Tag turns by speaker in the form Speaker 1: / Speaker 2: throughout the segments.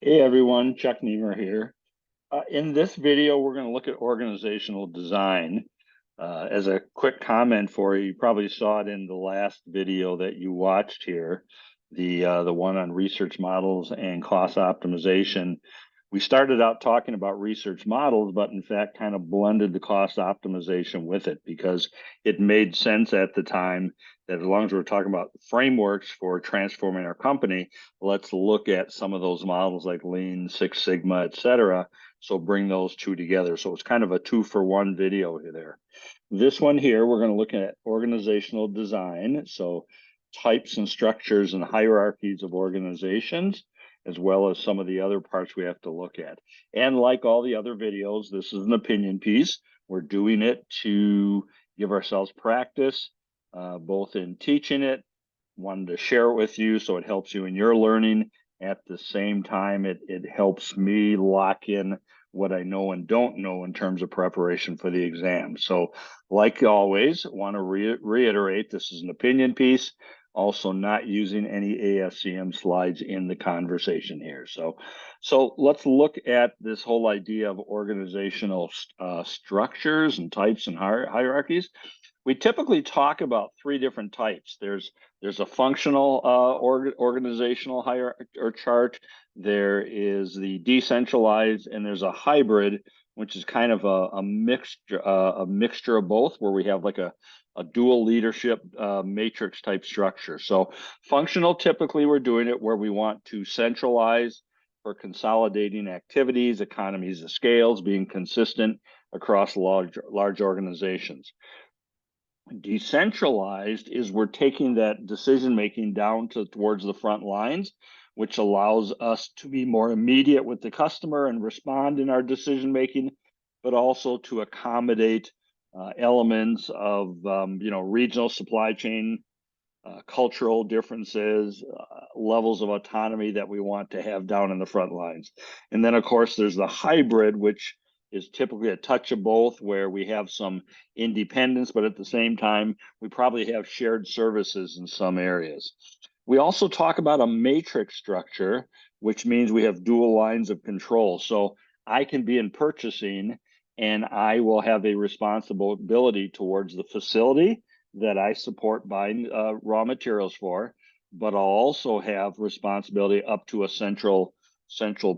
Speaker 1: Hey everyone, Chuck Niemer here. In this video, we're going to look at organizational design. As a quick comment for you, you probably saw it in the last video that you watched here, the one on research models and cost optimization. We started out talking about research models, but in fact kind of blended the cost optimization with it because it made sense at the time that as long as we're talking about frameworks for transforming our company, let's look at some of those models like Lean, Six Sigma, et cetera. So bring those two together. So it's kind of a 2-for-1 video there. This one here, we're going to look at organizational design. So types and structures and hierarchies of organizations, as well as some of the other parts we have to look at. And like all the other videos, this is an opinion piece. We're doing it to give ourselves practice, both in teaching it, wanted to share it with you so it helps you in your learning. At the same time, it helps me lock in what I know and don't know in terms of preparation for the exam. So like always, want to reiterate, this is an opinion piece, also not using any ASCM slides in the conversation here. So let's look at this whole idea of organizational structures and types and hierarchies. We typically talk about three different types. There's a functional organizational hierarchy or chart. There is the decentralized, and there's a hybrid, which is kind of a mixture of both, where we have like a dual leadership matrix type structure. So functional, typically we're doing it where we want to centralize for consolidating activities, economies of scales, being consistent across large organizations. Decentralized is we're taking that decision making down towards the front lines, which allows us to be more immediate with the customer and respond in our decision making, but also to accommodate elements of regional supply chain, cultural differences, levels of autonomy that we want to have down in the front lines. And then of course there's the hybrid, which is typically a touch of both, where we have some independence, but at the same time, we probably have shared services in some areas. We also talk about a matrix structure, which means we have dual lines of control. So I can be in purchasing and I will have a responsibility towards the facility that I support buying raw materials for, but I'll also have responsibility up to a central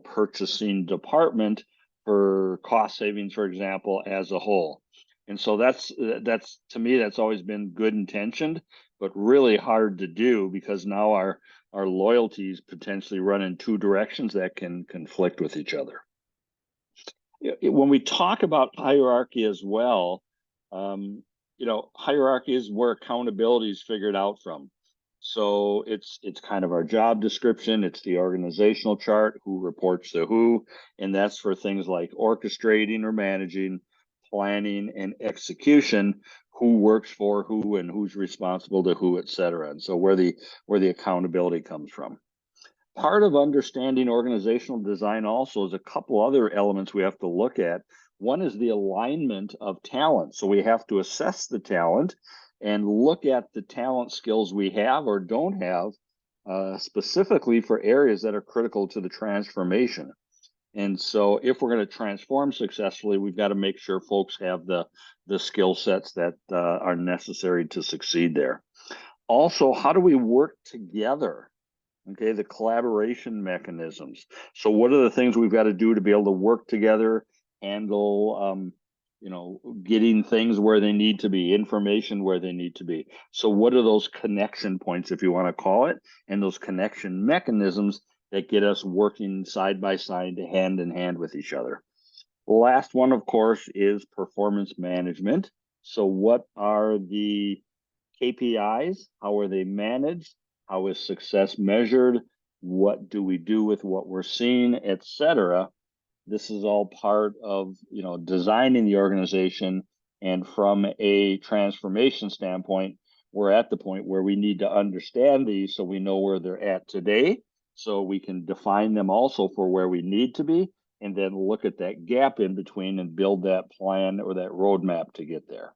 Speaker 1: purchasing department for cost savings, for example, as a whole. And so that's to me, that's always been good intentioned, but really hard to do because now our loyalties potentially run in two directions that can conflict with each other. When we talk about hierarchy as well, hierarchy is where accountability is figured out from. So it's kind of our job description. It's the organizational chart, who reports to who, and that's for things like orchestrating or managing, planning and execution, who works for who and who's responsible to who, et cetera. And so where the accountability comes from. Part of understanding organizational design also is a couple other elements we have to look at. One is the alignment of talent. So we have to assess the talent and look at the talent skills we have or don't have, specifically for areas that are critical to the transformation. And so if we're going to transform successfully, we've got to make sure folks have the skill sets that are necessary to succeed there. Also, how do we work together? Okay, the collaboration mechanisms. So what are the things we've got to do to be able to work together, handle getting things where they need to be, information where they need to be. So what are those connection points, if you want to call it, and those connection mechanisms that get us working side by side, hand in hand with each other. The last one, of course, is performance management. So what are the KPIs? How are they managed? How is success measured? What do we do with what we're seeing, et cetera? This is all part of designing the organization. And from a transformation standpoint, we're at the point where we need to understand these so we know where they're at today, so we can define them also for where we need to be, and then look at that gap in between and build that plan or that roadmap to get there.